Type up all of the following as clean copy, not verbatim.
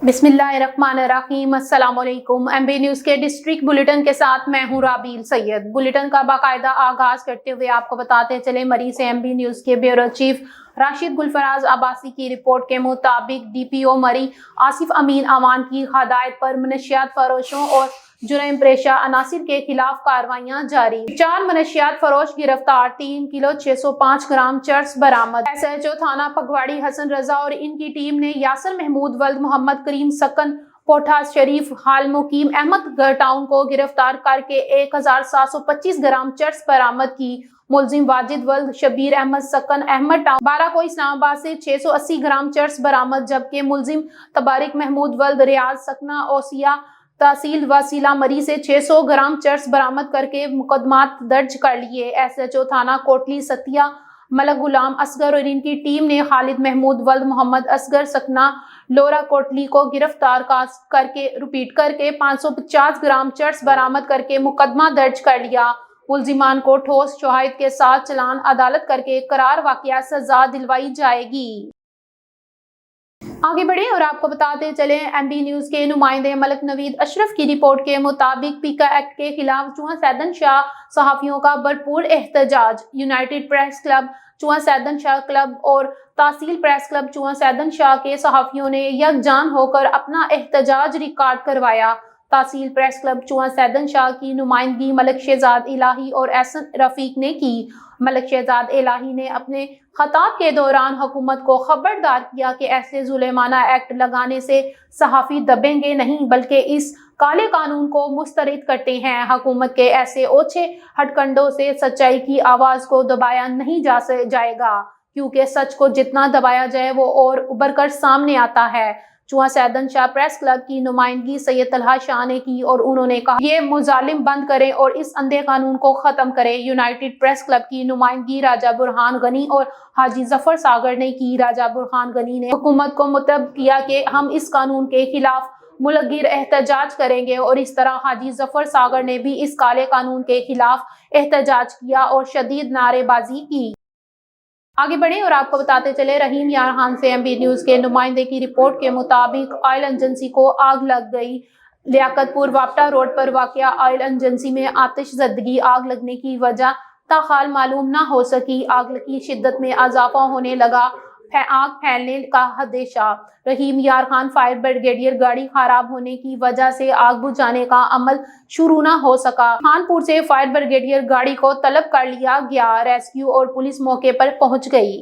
बिस्मिल्लाहिर्रहमानिर्रहीम। अस्सलाम वालेकुम। एमबी न्यूज़ के डिस्ट्रिक्ट बुलेटिन के साथ मैं हूं राबील सैयद। बुलेटिन का बाकायदा आगाज करते हुए आपको बताते चले मरी से एमबी न्यूज़ के ब्यूरो चीफ राशिद गुलफराज अब्बासी की रिपोर्ट के मुताबिक डीपीओ मरी आसिफ अमीन अमान की हदायत पर मनशियात फरोशों और जुर्म पेशा अनासिर के खिलाफ कार्रवाइयां जारी। 4 मनशियात फरोश गिरफ्तार, 3 किलो 605 ग्राम चर्स बरामद। SHO थाना पगवाड़ी हसन रजा और इनकी टीम ने यासर महमूद वल्द मोहम्मद करीम सकन कोठा शरीफ हाल मुकीम अहमद टाउन को गिरफ्तार करके 1725 ग्राम चर्स बरामद की। मुलजिम वाजिद वल्द शबीर अहमद सकन अहमद टाउन 12 को इस्लामाबाद से 680 ग्राम चर्स बरामद, जबकि मुलजिम तबारिक महमूद वल्द रियाज सकना ओसिया तहसील वसीला मरी से 600 ग्राम चर्स बरामद करके मुकदमात दर्ज कर लिए। SHO थाना कोटली सतिया मलक गुलाम असगर और इनकी टीम ने खालिद महमूद वल्द मोहम्मद असगर सकना लोरा कोटली को गिरफ्तार करके 550 ग्राम चर्स बरामद करके मुकदमा दर्ज कर लिया। मुलजिमान को ठोस शवाहिद के साथ चलान अदालत करके करार वाक़या सजा दिलवाई जाएगी। आगे बढ़े और आपको बताते चले एमबी न्यूज़ के नुमाइंदे मलक नवीद अशरफ की रिपोर्ट के मुताबिक पीका एक्ट के खिलाफ चुआ सैदन शाह सहाफियों का भरपूर एहतजाज। यूनाइटेड प्रेस क्लब चुआ सैदन शाह क्लब और तहसील प्रेस क्लब चुआ सैदन शाह के सहाफियों ने यकजान होकर अपना एहतजाज रिकॉर्ड करवाया। तहसील प्रेस क्लब चुआ सैदन शाह की नुमाइंदगी मलक शहजाद इलाही और एहसन रफीक ने की। मलक शहजाद इलाही ने अपने खताब के दौरान हुकूमत को खबरदार किया कि ऐसे जुलेमाना एक्ट लगाने से सहाफ़ी दबेंगे नहीं बल्कि इस काले कानून को मुस्तरद करते हैं। हुकूमत के ऐसे ओछे हथकंडों से सच्चाई की आवाज़ को दबाया नहीं जाएगा, क्योंकि सच को जितना दबाया जाए वो और उभर कर सामने आता है। चुआ सैदन शाह प्रेस क्लब की नुमाइंदगी सैयद तलहा शाह ने की और उन्होंने कहा ये मुजालिम बंद करें और इस अंधे कानून को खत्म करें। यूनाइटेड प्रेस क्लब की नुमाइंदगी राजा बुरहान गनी और हाजी जफर सागर ने की। राजा बुरहान गनी ने हुकूमत को मुतलब किया कि हम इस कानून के खिलाफ मुलगिर एहतजाज करेंगे और इस तरह हाजी जफर सागर ने भी इस काले कानून के खिलाफ एहतजाज किया और शदीद नारेबाजी की। आगे बढ़े और आपको बताते चले रहीम यार खान से एमबी न्यूज़ के नुमाइंदे की रिपोर्ट के मुताबिक ऑयल एजेंसी को आग लग गई। लियाकतपुर वापटा रोड पर वाक़या ऑयल एजेंसी में आतिशज़दगी। आग लगने की वजह ताहाल मालूम ना हो सकी। आग की शिद्दत में इजाफा होने लगा, आग फैलने का खदशा। रहीम यार खान फायर ब्रिगेडियर गाड़ी खराब होने की वजह से आग बुझाने का अमल शुरू ना हो सका। खानपुर से फायर ब्रिगेडियर गाड़ी को तलब कर लिया गया। रेस्क्यू और पुलिस मौके पर पहुंच गई।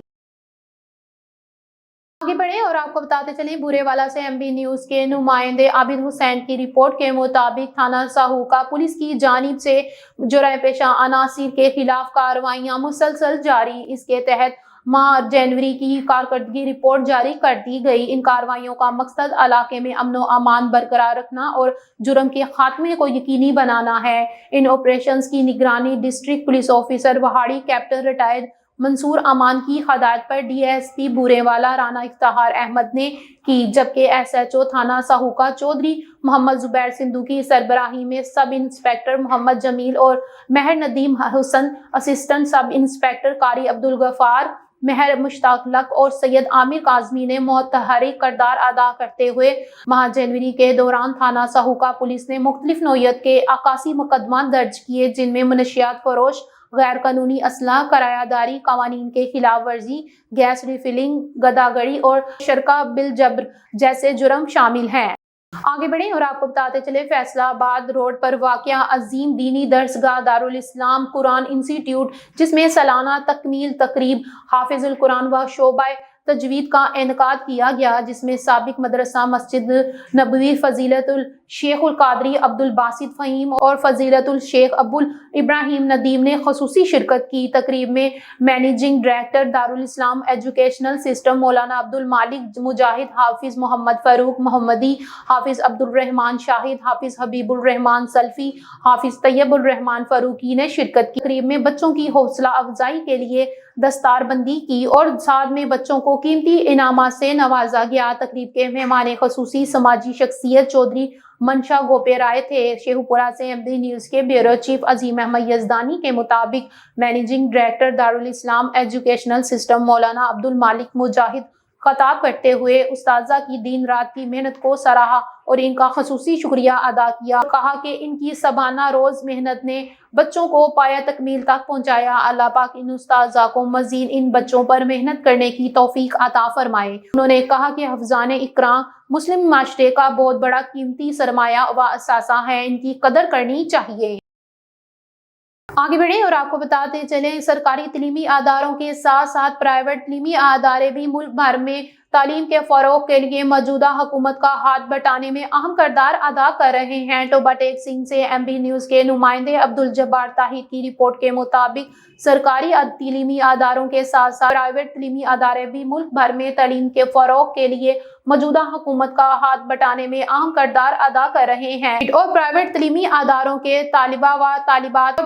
आगे बढ़े और आपको बताते चलें बुरेवाला से एमबी न्यूज़ के नुमाइंदे आबिद हुसैन की रिपोर्ट के मुताबिक थाना साहूका पुलिस की जानिब से जुर्म पेशा अनासिर के खिलाफ कार्रवाइयां मुसलसल जारी। इसके तहत माह जनवरी की कारकर्दगी रिपोर्ट जारी कर दी गई। इन कार्रवाइयों का मकसद इलाके में अमन व अमान बरकरार रखना और जुर्म के खात्मे को यकीनी बनाना है। इन ऑपरेशंस की निगरानी district police officer Vehari captain retired Mansoor Aman की हदायत पर DSP बुरेवाला राना इफ्तार अहमद ने की, जबकि SHO थाना साहूका चौधरी मोहम्मद जुबैर सिंधु की सरबराही में सब इंस्पेक्टर मोहम्मद जमील और मेहर नदीम हुसन, असिस्टेंट सब इंस्पेक्टर कारी अब्दुल गफार, मेहर मुश्ताक लक और सैयद आमिर काजमी ने मोतहरी किरदार अदा करते हुए माह जनवरी के दौरान थाना साहूका पुलिस ने मुख्तलिफ नौयत के 81 मुकदमा दर्ज किए, जिनमें मनशियात फरोश, गैर कानूनी असला, किरायादारी, कवानीन के खिलाफ वर्जी, गैस रिफिलिंग, गदागड़ी और शरका बिल जब्र जैसे जुर्म शामिल हैं। आगे बढ़े और आपको बताते चले फैसलाबाद रोड पर वाक़या अजीम दीनी दरसगाह दारुल इस्लाम कुरान इंस्टीट्यूट, जिसमें सालाना तकमील तकरीब हाफिजुल कुरान व शोबा तजवीद का इनेकाद किया गया, जिसमें साबिक मदरसा मस्जिद नबवी फजीलतुल शेखुल कादरी अब्दुल बासित फ़हीम और फजीलतुल शेख अब्दुल इब्राहिम नदीम ने खसूसी शिरकत की। तकरीब में मैनेजिंग डायरेक्टर दारुल इस्लाम एजुकेशनल सिस्टम मौलाना अब्दुल मालिक मुजाहिद, हाफिज मोहम्मद फ़ारूक मोहम्मदी, हाफिज अब्दुल रहमान शाहिद, हाफिज हबीबुल रहमान सल्फी, हाफिज तैयबुल रहमान फ़ारूकी ने शिरकत की। तकरीब में बच्चों की हौसला अफजाई के लिए दस्तारबंदी की और साथ में बच्चों को कीमती इनामात से नवाजा गया। तकरीब के मेहमान खसूसी समाजी शख्सियत चौधरी मनशा गोपे राय थे। शेखुपुरा से एमबी न्यूज़ के ब्यूरो चीफ अजीम अहमद यजदानी के मुताबिक मैनेजिंग डायरेक्टर दारुल इस्लाम एजुकेशनल सिस्टम मौलाना अब्दुल मालिक मुजाहिद خطاب کرتے ہوئے اساتذہ کی دن رات کی محنت کو سراہا اور ان کا خصوصی شکریہ ادا کیا۔ کہا کہ ان کی شبانہ روز محنت نے بچوں کو پایہ تکمیل تک پہنچایا۔ اللہ پاک ان اساتذہ کو مزید ان بچوں پر محنت کرنے کی توفیق عطا فرمائے۔ انہوں نے کہا کہ حفظان اقرآن مسلم معاشرے کا بہت بڑا قیمتی سرمایہ و اثاثہ ہے، ان کی قدر کرنی چاہیے۔ آگے بڑھیں اور آپ کو بتاتے چلیں، سرکاری تعلیمی اداروں کے ساتھ ساتھ پرائیویٹ تعلیمی ادارے بھی ملک بھر میں تعلیم کے فروغ کے لیے موجودہ حکومت کا ہاتھ بٹانے میں اہم کردار ادا کر رہے ہیں۔ ٹوبہ ٹیک سنگھ سے ایم بی نیوز کے نمائندے عبدالجبار طاہر کی رپورٹ کے مطابق سرکاری تعلیمی اداروں کے ساتھ ساتھ پرائیویٹ تعلیمی ادارے بھی ملک بھر میں تعلیم کے فروغ کے لیے موجودہ حکومت کا ہاتھ بٹانے میں اہم کردار ادا کر رہے ہیں اور پرائیویٹ تعلیمی اداروں کے طالبہ و طالبات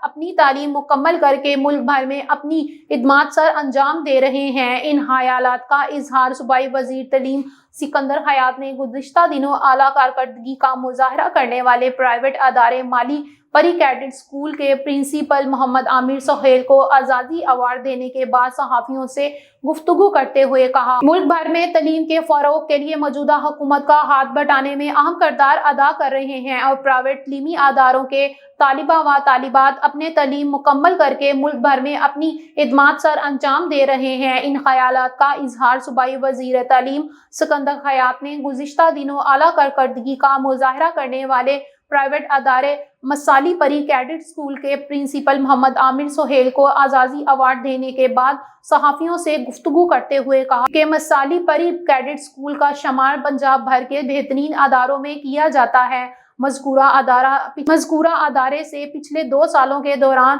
اپنی تعلیم مکمل کر کے ملک بھر میں اپنی خدمات سر انجام دے رہے ہیں۔ ان خیالات کا اظہار صوبائی وزیر تعلیم سکندر حیات نے گزشتہ دنوں اعلیٰ کارکردگی کا مظاہرہ کرنے والے پرائیویٹ ادارے مالی پری کیڈٹ اسکول کے پرنسپل محمد عامر سہیل کو اعزازی ایوارڈ دینے کے بعد صحافیوں سے گفتگو کرتے ہوئے کہا۔ ملک بھر میں تعلیم کے فروغ کے لیے موجودہ حکومت کا ہاتھ بٹانے میں اہم کردار ادا کر رہے ہیں اور پرائیویٹ تعلیمی اداروں کے طالبہ و طالبات اپنے تعلیم مکمل کر کے ملک بھر میں اپنی خدمات سر انجام دے رہے ہیں۔ ان خیالات کا اظہار صوبائی وزیر تعلیم سکندر حیات نے گزشتہ دنوں اعلیٰ کارکردگی کا مظاہرہ کرنے والے پرائیویٹ ادارے مثالی پری کیڈٹ اسکول کے پرنسپل محمد عامر سہیل کو اعزازی ایوارڈ دینے کے بعد صحافیوں سے گفتگو کرتے ہوئے کہا کہ مثالی پری کیڈٹ اسکول کا شمار پنجاب بھر کے بہترین اداروں میں کیا جاتا ہے۔ مذکورہ ادارے سے پچھلے 2 سالوں کے دوران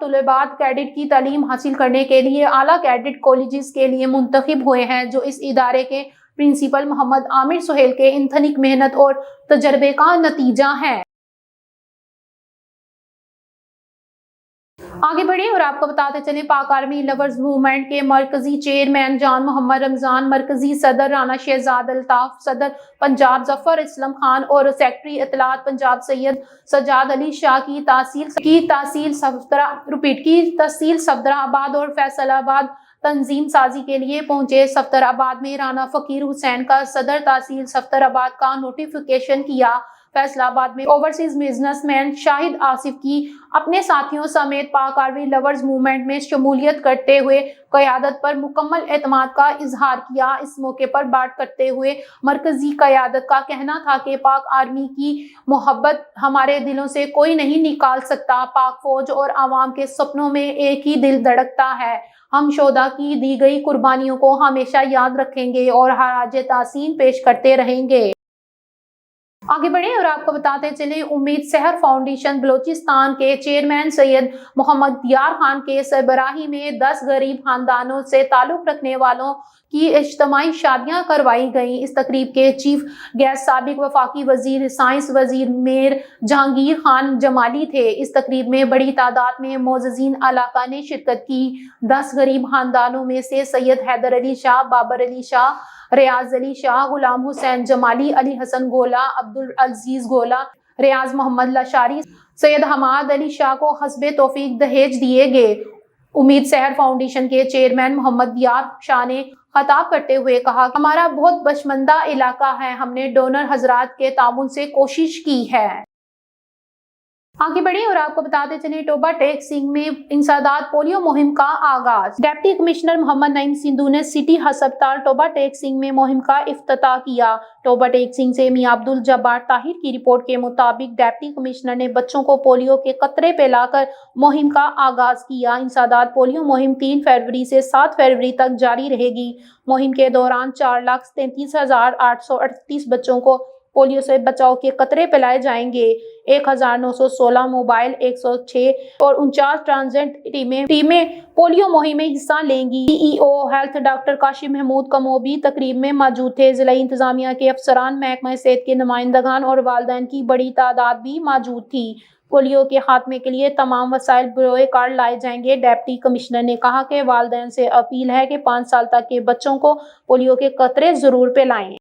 طلباء کیڈٹ کی تعلیم حاصل کرنے کے لیے اعلیٰ کیڈٹ کالجز کے لیے منتخب ہوئے ہیں، جو اس ادارے کے پرنسپل محمد عامر سہیل کے انتھک محنت اور تجربے کا نتیجہ ہے۔ آگے بڑھیں اور آپ کو بتاتے چلیں، پاک آرمی لورز موومنٹ کے مرکزی چیئرمین جان محمد رمضان، مرکزی صدر رانا شہزاد الطاف، صدر پنجاب ظفر اسلم خان اور سیکرٹری اطلاعات پنجاب سید سجاد علی شاہ کی تحصیل صفدرآباد اور فیصل آباد تنظیم سازی کے لیے پہنچے۔ صفدرآباد میں رانا فقیر حسین کا صدر تحصیل صفدرآباد کا نوٹیفیکیشن کیا۔ فیصل آباد میں اوورسیز بزنس مین شاہد آصف کی اپنے ساتھیوں سمیت پاک آرمی لورز موومنٹ میں شمولیت کرتے ہوئے قیادت پر مکمل اعتماد کا اظہار کیا۔ اس موقع پر بات کرتے ہوئے مرکزی قیادت کا کہنا تھا کہ پاک آرمی کی محبت ہمارے دلوں سے کوئی نہیں نکال سکتا۔ پاک فوج اور عوام کے سپنوں میں ایک ہی دل دھڑکتا ہے۔ ہم شہداء کی دی گئی قربانیوں کو ہمیشہ یاد رکھیں گے اور خراج تحسین پیش کرتے رہیں گے۔ آگے بڑھیں اور آپ کو بتاتے چلیں، امید سحر فاؤنڈیشن بلوچستان کے چیئرمین سید محمد دیار خان کے سربراہی میں 10 غریب خاندانوں سے تعلق رکھنے والوں کی اجتماعی شادیاں کروائی گئیں۔ اس تقریب کے چیف گیسٹ سابق وفاقی وزیر سائنس وزیر میر جہانگیر خان جمالی تھے۔ اس تقریب میں بڑی تعداد میں معززین علاقہ نے شرکت کی۔ 10 غریب خاندانوں میں سے سید حیدر علی شاہ، بابر علی شاہ، ریاض علی شاہ، غلام حسین جمالی، علی حسن گولا، عبدالعزیز گولا، ریاض محمد لاشاری، سید حماد علی شاہ کو حسب توفیق دہیج دیے گئے۔ امید سحر فاؤنڈیشن کے چیئرمین محمد دیار شاہ نے خطاب کرتے ہوئے کہا کہ ہمارا بہت بشمندہ علاقہ ہے، ہم نے ڈونر حضرات کے تعاون سے کوشش کی ہے۔ آگے بڑھیں اور آپ کو بتاتے چلیں، ٹوبہ ٹیک سنگھ میں انسداد پولیو مہم کا آغاز۔ ڈپٹی کمشنر محمد نعیم سندھو نے سٹی ہسپتال ٹوبہ ٹیک سنگھ میں مہم کا افتتاح کیا۔ ٹوبہ ٹیک سنگھ سے میاں عبدالجبار طاہر کی رپورٹ کے مطابق ڈپٹی کمشنر نے بچوں کو پولیو کے قطرے پلا کر مہم کا آغاز کیا۔ انسداد پولیو مہم 3 فروری سے 7 فروری تک جاری رہے گی۔ مہم کے دوران 4,33,838 بچوں کو پولیو سے بچاؤ کے قطرے پلائے جائیں گے۔ 1,916 موبائل 106 اور 49 ٹرانزٹ ٹیمیں پولیو مہم میں حصہ لیں گی۔ D E O health doctor Kashif Mahmood کمو بھی تقریب میں موجود تھے۔ ضلعی انتظامیہ کے افسران، محکمہ صحت کے نمائندگان اور والدین کی بڑی تعداد بھی موجود تھی۔ پولیو کے خاتمے کے لیے تمام وسائل بروئے کار لائے جائیں گے۔ ڈپٹی کمشنر نے کہا کہ والدین سے اپیل ہے کہ 5 سال تک کے بچوں کو پولیو کے قطرے ضرور پلائیں۔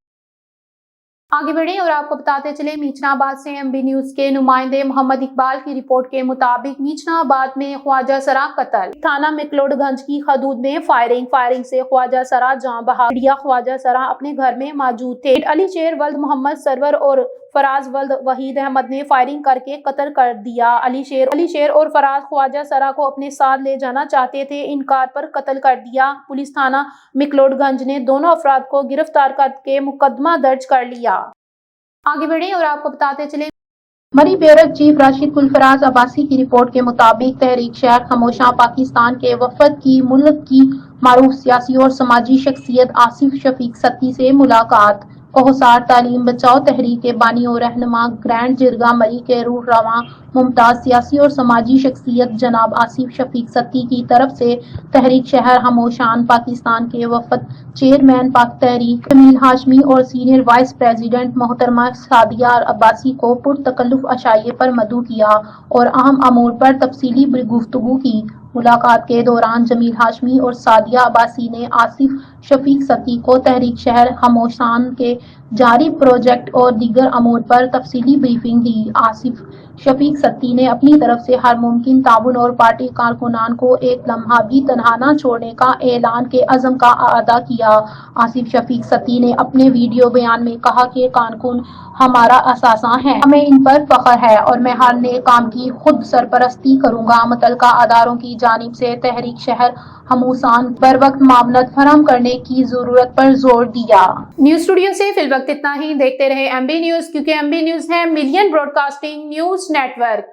आगे बढ़े और आपको बताते चले मीचनाबाद से एमबी न्यूज के नुमाइंदे मोहम्मद इकबाल की रिपोर्ट के मुताबिक मीचनाबाद में ख्वाजा सरा कत्ल, थाना मिकलोडगंज की हदूद में फायरिंग से ख्वाजा सरा जान बहा। ख्वाजा सरा अपने घर में मौजूद थे। अली शेर वल्द मोहम्मद सरवर और फराज वल्द वहीद अहमद ने फायरिंग करके कत्ल कर दिया। अली शेर और फराज ख्वाजा सरा को अपने साथ ले जाना चाहते थे, इनकार पर कत्ल कर दिया। पुलिस थाना मिकलोडगंज ने दोनों अफराद को गिरफ्तार करके मुकदमा दर्ज कर लिया। आगे बढ़े और आपको बताते चले मरी ब्यूरो चीफ राशिद गुलफराज अब्बासी की रिपोर्ट के मुताबिक तहरीक शहर खामोशा पाकिस्तान के वफद की मुल्क की मारूफ सियासी और समाजी शख्सियत आसिफ शफीक सत्ती से मुलाकात। कोहसार तालीम बचाओ तहरीक के बानी और रहनुमा ग्रैंड जिरगा मरी के रूह रवां मुमताज सियासी और समाजी शख्सियत जनाब आसिफ शफीक सत्ती की तरफ से तहरीक शहर खामोशान पाकिस्तान के वफद चेयरमैन पाक तहरीक जमील हाशमी और सीनियर वाइस प्रेसिडेंट मोहतरमा सादिया अब्बासी को पुरतकल्लुफ अशाइये पर मदऊ किया और अहम अमूर पर तफसीली गुफ्तगू की। मुलाकात के दौरान जमील हाशमी और सादिया अब्बासी ने आसिफ शफीक सत्ती को तहरीक शहर खामोशान के जारी प्रोजेक्ट और दीगर अमूर पर तफसीली ब्रीफिंग दी। आसिफ शफीक सत्ती ने अपनी तरफ से हर मुमकिन ताउन और पार्टी कारकुनान को एक लम्हा भी तनहा न छोड़ने का ऐलान के अज़म का अदा किया। आसिफ शफीक सत्ती ने अपने वीडियो बयान में कहा कि कारकुन हमारा असासा है, हमें इन पर फख्र है और मैं हर नए काम की खुद सरपरस्ती करूंगा। मुतलका अदारों की जानिब से तहरीक शहर हमूसान पर वक्त मामलत फराहम करने की जरूरत पर जोर दिया। न्यूज स्टूडियो से फिल वक्त इतना ही। देखते रहे एमबी न्यूज, क्योंकि एमबी न्यूज है मिलियन ब्रॉडकास्टिंग न्यूज नेटवर्क।